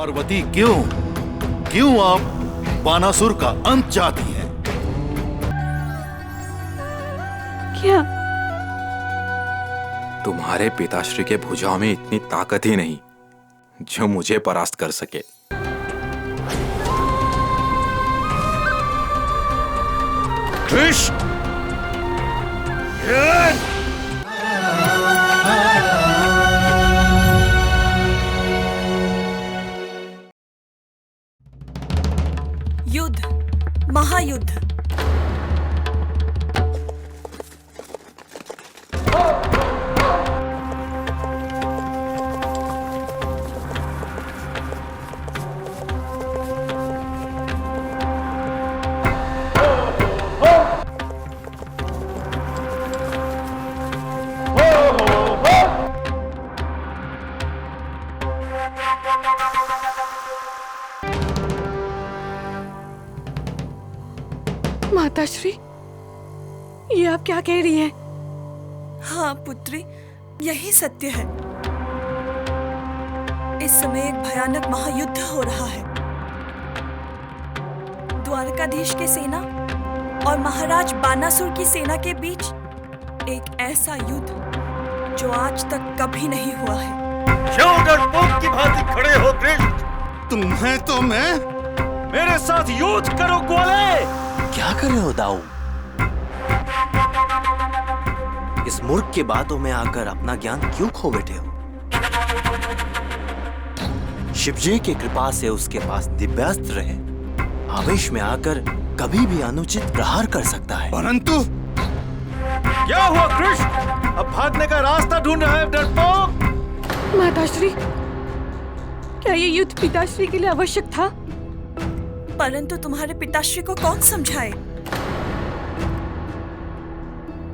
पार्वती क्यों क्यों आप बानासुर का अंत चाहती हैं? क्या? तुम्हारे पिताश्री के भुजाओं में इतनी ताकत ही नहीं जो मुझे परास्त कर सके। युद्ध, महायुद्ध। माताश्री, ये आप क्या कह रही हैं? हाँ पुत्री, यही सत्य है। इस समय एक भयानक महायुद्ध हो रहा है। द्वारकाधीश की सेना और महाराज बानासुर की सेना के बीच एक ऐसा युद्ध जो आज तक कभी नहीं हुआ है। क्यों डरपोक की भांति खड़े हो कृष्ण? तुम्हें तो मैं मेरे साथ युद्ध करो ग्वाले। क्या कर रहे हो दाऊ? इस मूर्ख के बातों में आकर अपना ज्ञान क्यों खो बैठे हो? शिवजी की कृपा से उसके पास दिव्यास्त्र है। आवेश में आकर कभी भी अनुचित प्रहार कर सकता है। परंतु क्या हुआ कृष्ण? अब भागने का रास्ता ढूंढ रहा है डरपोक? माताश्री, क्या ये युद्ध पिताश्री के लिए आवश्यक था? परंतु तुम्हारे पिताश्री को कौन समझाए?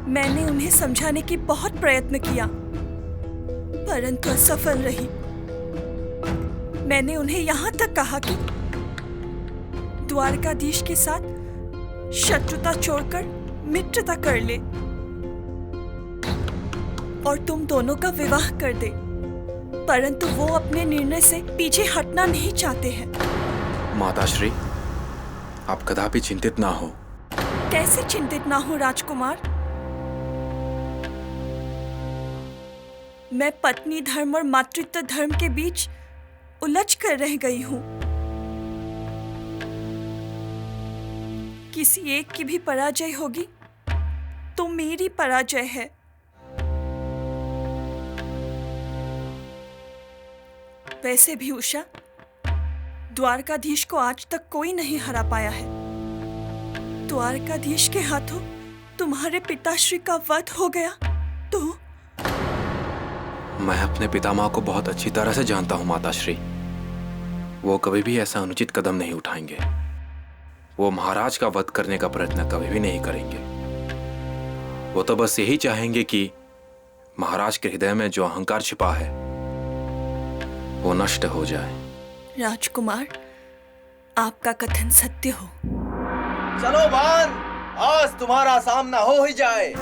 मैंने उन्हें समझाने की बहुत प्रयत्न किया, परंतु असफल रही। मैंने उन्हें यहाँ तक कहा कि द्वारकाधीश के साथ शत्रुता छोड़कर मित्रता कर ले और तुम दोनों का विवाह कर दे, परंतु वो अपने निर्णय से पीछे हटना नहीं चाहते हैं। माताश्री, आप कदापि चिंतित ना हो। कैसे चिंतित ना हो राजकुमार? मैं पत्नी धर्म और मातृत्व धर्म के बीच उलझ कर रह गई हूं। किसी एक की भी पराजय होगी तो मेरी पराजय है। वैसे भी उषा, द्वारकाधीश को आज तक कोई नहीं हरा पाया है। द्वारकाधीश के हाथों तुम्हारे पिताश्री का वध हो गया तो? मैं अपने पितामह को बहुत अच्छी तरह से जानता हूं माताश्री। वो कभी भी ऐसा अनुचित कदम नहीं उठाएंगे। वो महाराज का वध करने का प्रयत्न कभी भी नहीं करेंगे। वो तो बस यही चाहेंगे कि महाराज के हृदय में जो अहंकार छिपा है वो नष्ट हो जाए। राजकुमार, आपका कथन सत्य हो। चलो भान, आज तुम्हारा सामना हो ही जाए।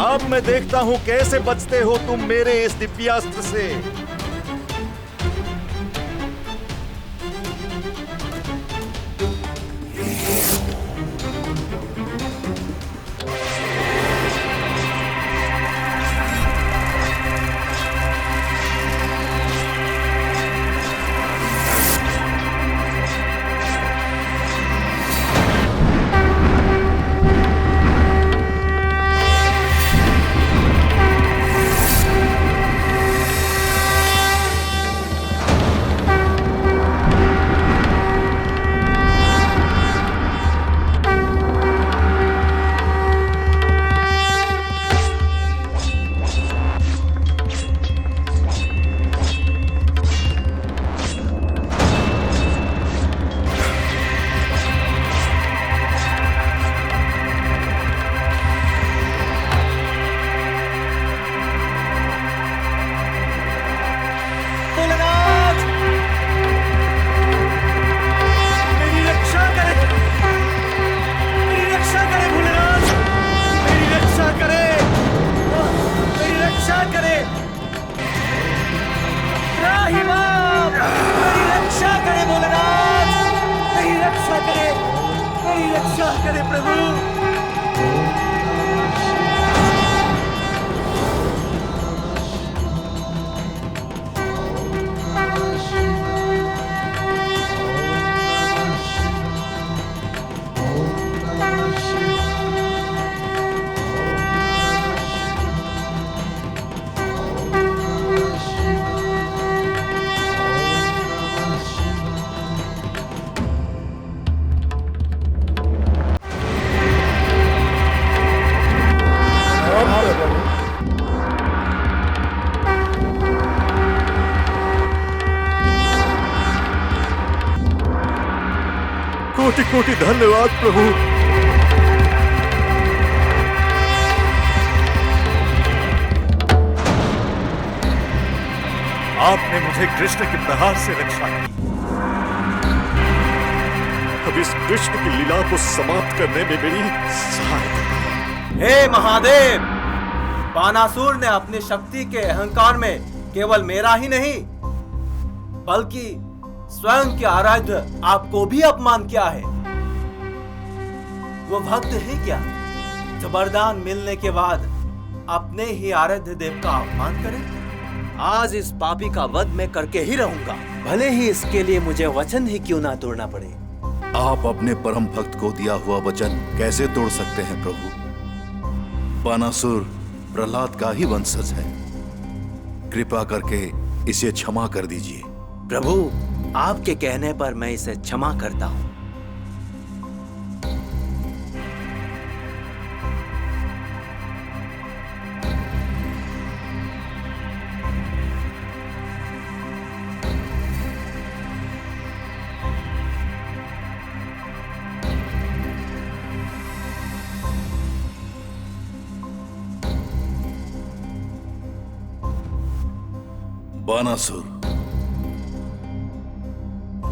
अब मैं देखता हूं कैसे बचते हो तुम मेरे इस दिव्यास्त्र से। कोटि कोटि धन्यवाद प्रभु। आपने मुझे कृष्ण के प्रहार से रक्षा की। अब इस कृष्ण की लीला को समाप्त करने में मेरी सहायता। हे महादेव, बानासुर ने अपनी शक्ति के अहंकार में केवल मेरा ही नहीं बल्कि स्वयं के आराध्य आपको भी अपमान किया है। वो भक्त है क्या जो वरदान मिलने के बाद अपने ही आराध्य देव का अपमान करे? आज इस पापी का वध मैं करके ही रहूंगा, भले ही इसके लिए मुझे वचन ही क्यों ना तोड़ना पड़े। आप अपने परम भक्त को दिया हुआ वचन कैसे तोड़ सकते हैं प्रभु? बानासुर प्रहलाद का ही वंशज है। कृपा करके इसे क्षमा कर दीजिए। प्रभु, आपके कहने पर मैं इसे क्षमा करता हूं। बानासुर,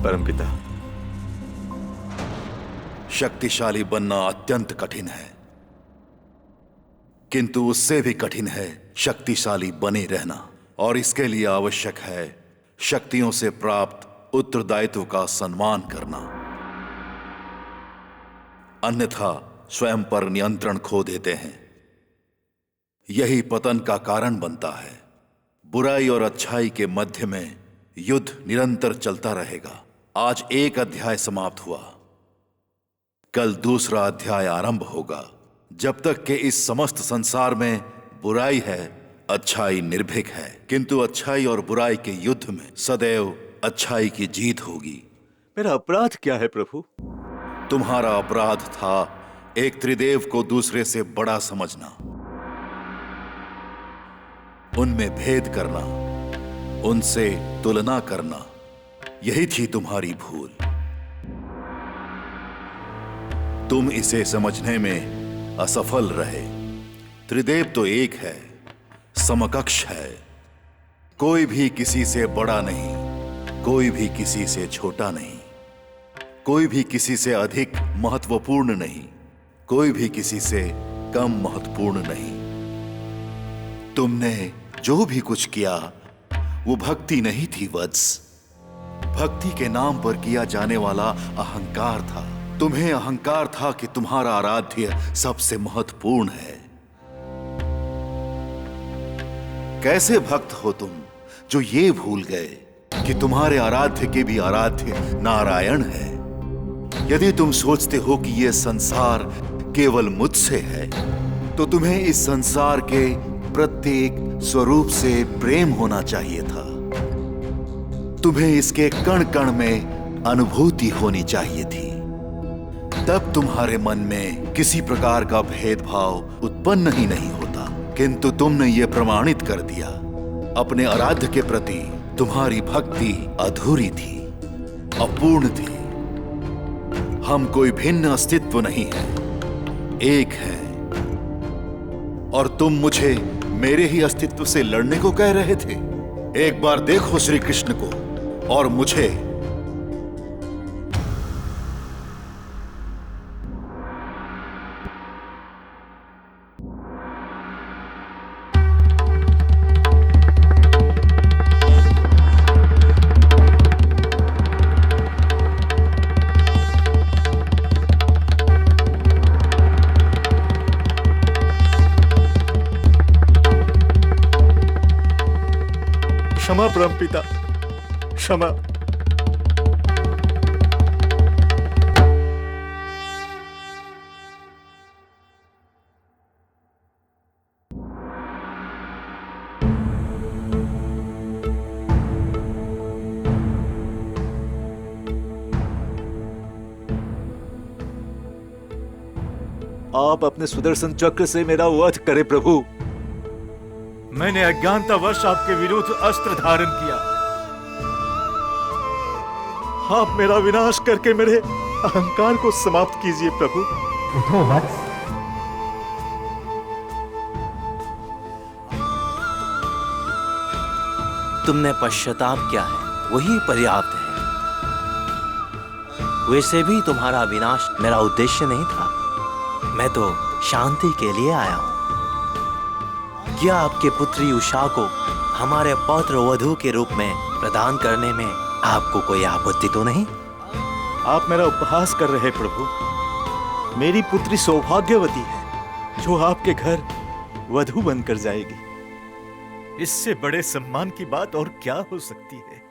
परमपिता, शक्तिशाली बनना अत्यंत कठिन है, किंतु उससे भी कठिन है शक्तिशाली बने रहना। और इसके लिए आवश्यक है शक्तियों से प्राप्त उत्तरदायित्व का सम्मान करना, अन्यथा स्वयं पर नियंत्रण खो देते हैं। यही पतन का कारण बनता है। बुराई और अच्छाई के मध्य में युद्ध निरंतर चलता रहेगा। आज एक अध्याय समाप्त हुआ, कल दूसरा अध्याय आरंभ होगा। जब तक कि इस समस्त संसार में बुराई है, अच्छाई निर्भीक है, किंतु अच्छाई और बुराई के युद्ध में सदैव अच्छाई की जीत होगी। मेरा अपराध क्या है प्रभु? तुम्हारा अपराध था एक त्रिदेव को दूसरे से बड़ा समझना, उनमें भेद करना, उनसे तुलना करना। यही थी तुम्हारी भूल। तुम इसे समझने में असफल रहे। त्रिदेव तो एक है, समकक्ष है। कोई भी किसी से बड़ा नहीं, कोई भी किसी से छोटा नहीं, कोई भी किसी से अधिक महत्वपूर्ण नहीं, कोई भी किसी से कम महत्वपूर्ण नहीं। तुमने जो भी कुछ किया वो भक्ति नहीं थी वत्स। भक्ति के नाम पर किया जाने वाला अहंकार था। तुम्हें अहंकार था कि तुम्हारा आराध्य सबसे महत्वपूर्ण है। कैसे भक्त हो तुम जो ये भूल गए कि तुम्हारे आराध्य के भी आराध्य नारायण है। यदि तुम सोचते हो कि यह संसार केवल मुझसे है, तो तुम्हें इस संसार के प्रत्येक स्वरूप से प्रेम होना चाहिए था। तुम्हें इसके कण कण में अनुभूति होनी चाहिए थी। तब तुम्हारे मन में किसी प्रकार का भेदभाव उत्पन्न ही नहीं होता। किंतु तुमने ये प्रमाणित कर दिया, अपने आराध्य के प्रति तुम्हारी भक्ति अधूरी थी, अपूर्ण थी। हम कोई भिन्न अस्तित्व नहीं है, एक है। और तुम मुझे मेरे ही अस्तित्व से लड़ने को कह रहे थे। एक बार देखो श्री कृष्ण को और मुझे। क्षमा परमपिता, क्षमा। आप अपने सुदर्शन चक्र से मेरा वध करें प्रभु। मैंने अज्ञानतावश आपके विरुद्ध अस्त्र धारण किया। आप मेरा विनाश करके मेरे अहंकार को समाप्त कीजिए प्रभु। उठो वत्स, तुमने पश्चाताप किया है, वही पर्याप्त है। वैसे भी तुम्हारा विनाश मेरा उद्देश्य नहीं था। मैं तो शांति के लिए आया हूं। क्या आपके पुत्री उषा को हमारे पौत्र वधू के रूप में प्रदान करने में आपको कोई आपत्ति तो नहीं? आप मेरा उपहास कर रहे प्रभु। मेरी पुत्री सौभाग्यवती है जो आपके घर वधू बनकर जाएगी। इससे बड़े सम्मान की बात और क्या हो सकती है?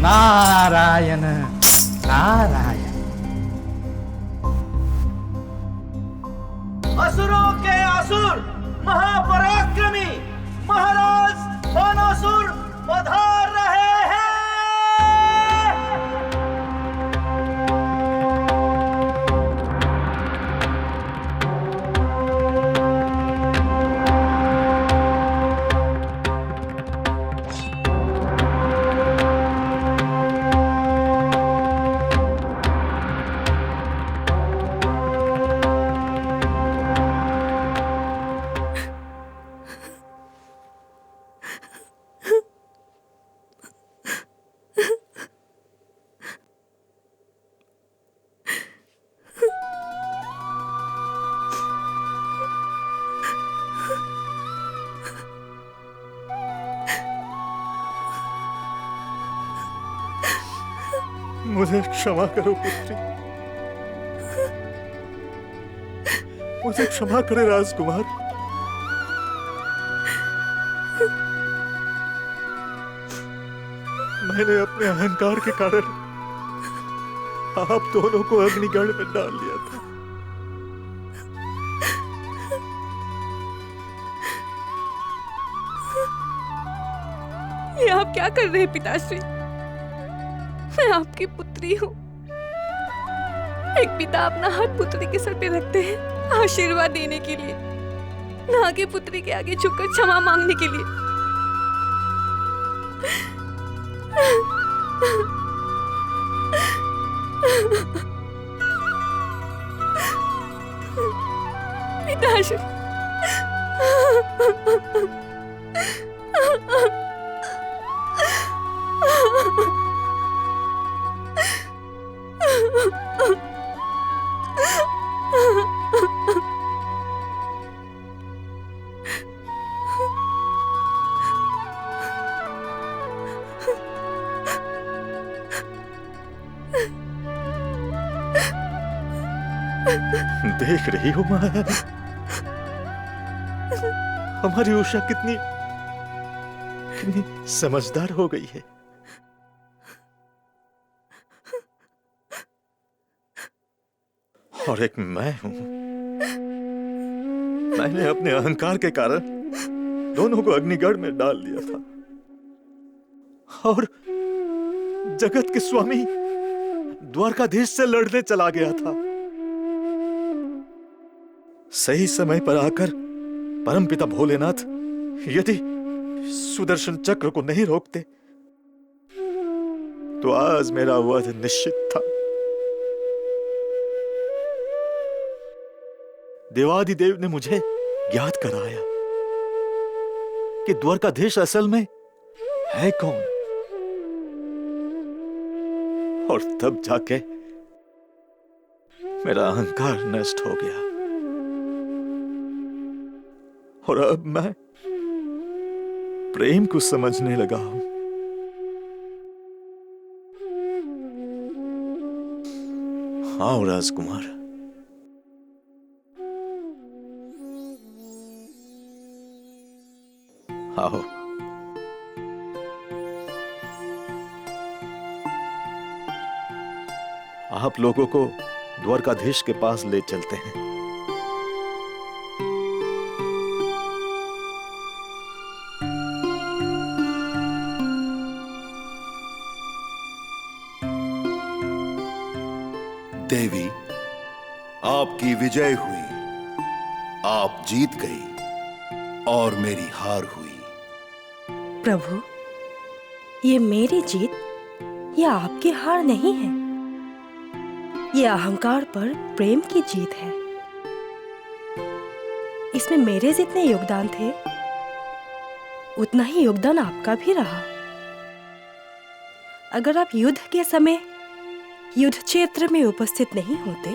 नारायण नारायण। असुरों के असुर महापराक्रमी महाराज बानासुर पधार रहे हैं। मुझे क्षमा करो पुत्री, मुझे क्षमा करे राजकुमार। मैंने अपने अहंकार के कारण आप दोनों को अग्निगढ़ में डाल दिया था। ये आप क्या कर रहे हैं पिताश्री? मैं आपकी पुत्री हूँ। एक पिता अपना हाथ पुत्री के सर पे रखते हैं आशीर्वाद देने के लिए, ना कि पुत्री के आगे झुककर क्षमा मांगने के लिए। पिताश्री, देख रही हो महाराज, हमारी उषा कितनी कितनी समझदार हो गई है। और एक मैं हूं, मैंने अपने अहंकार के कारण दोनों को अग्निगढ़ में डाल दिया था, और जगत के स्वामी द्वारकाधीश से लड़ने चला गया था। सही समय पर आकर परमपिता भोलेनाथ यदि सुदर्शन चक्र को नहीं रोकते तो आज मेरा वध निश्चित था। देवादिदेव ने मुझे ज्ञात कराया कि द्वारकाधीश असल में है कौन, और तब जाके मेरा अहंकार नष्ट हो गया, और अब मैं प्रेम को समझने लगा हूं। हाँ राजकुमार, आओ। आप लोगों को द्वारकाधीश के पास ले चलते हैं। देवी, आपकी विजय हुई, आप जीत गई और मेरी हार हुई। प्रभु, ये मेरी जीत या आपकी हार नहीं है, ये अहंकार पर प्रेम की जीत है। इसमें मेरे जितने योगदान थे उतना ही योगदान आपका भी रहा। अगर आप युद्ध के समय युद्ध क्षेत्र में उपस्थित नहीं होते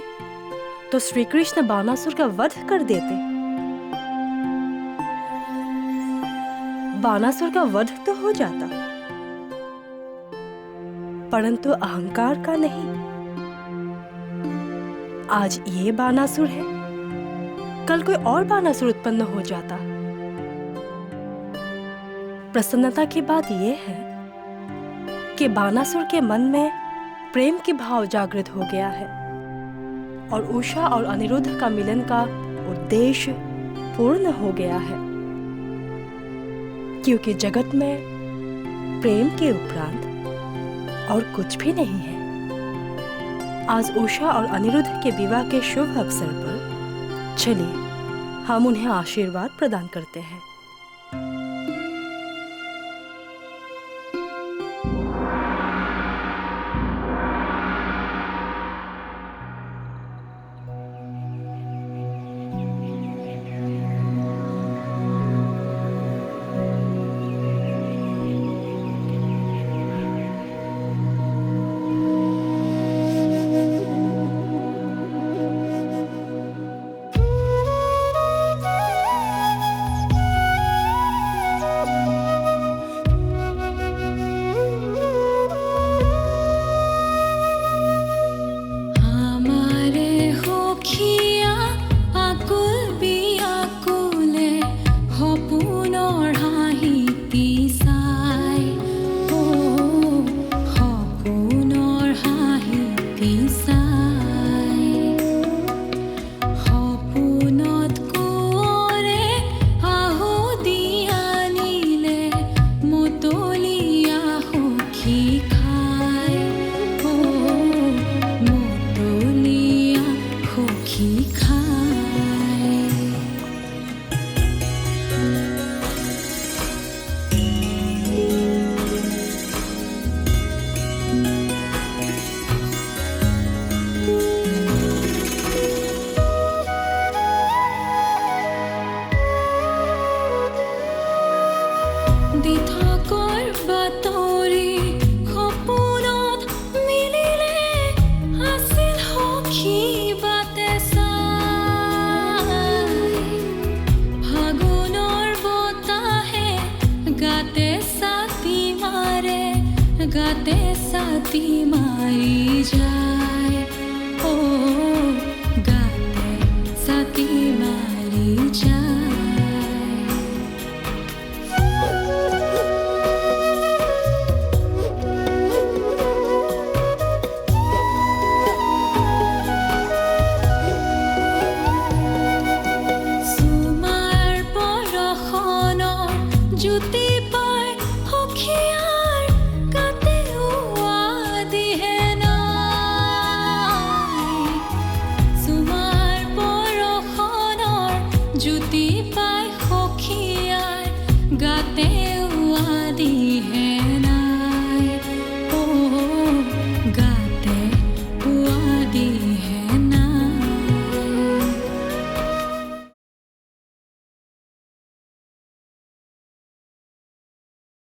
तो श्री कृष्ण बानासुर का वध कर देते। बानासुर का वध तो हो जाता, परंतु अहंकार का नहीं। आज ये बानासुर है, कल कोई और बानासुर उत्पन्न हो जाता। प्रसन्नता की बात यह है कि बानासुर के मन में प्रेम के भाव जागृत हो गया है और उषा और अनिरुद्ध का मिलन का उद्देश्य पूर्ण हो गया है, क्योंकि जगत में प्रेम के उपरांत और कुछ भी नहीं है। आज उषा और अनिरुद्ध के विवाह के शुभ अवसर पर चलिए हम उन्हें आशीर्वाद प्रदान करते हैं। গাতে ছাতি মাৰি যায় ও গাতে ছাতি মাৰি যায় জ্যোতি পাই সখীয়াৰ কাতে উৱা দিহে নাই চুমাৰ বৰষণৰ জ্যোতি পাই সখীয়াৰ গাতে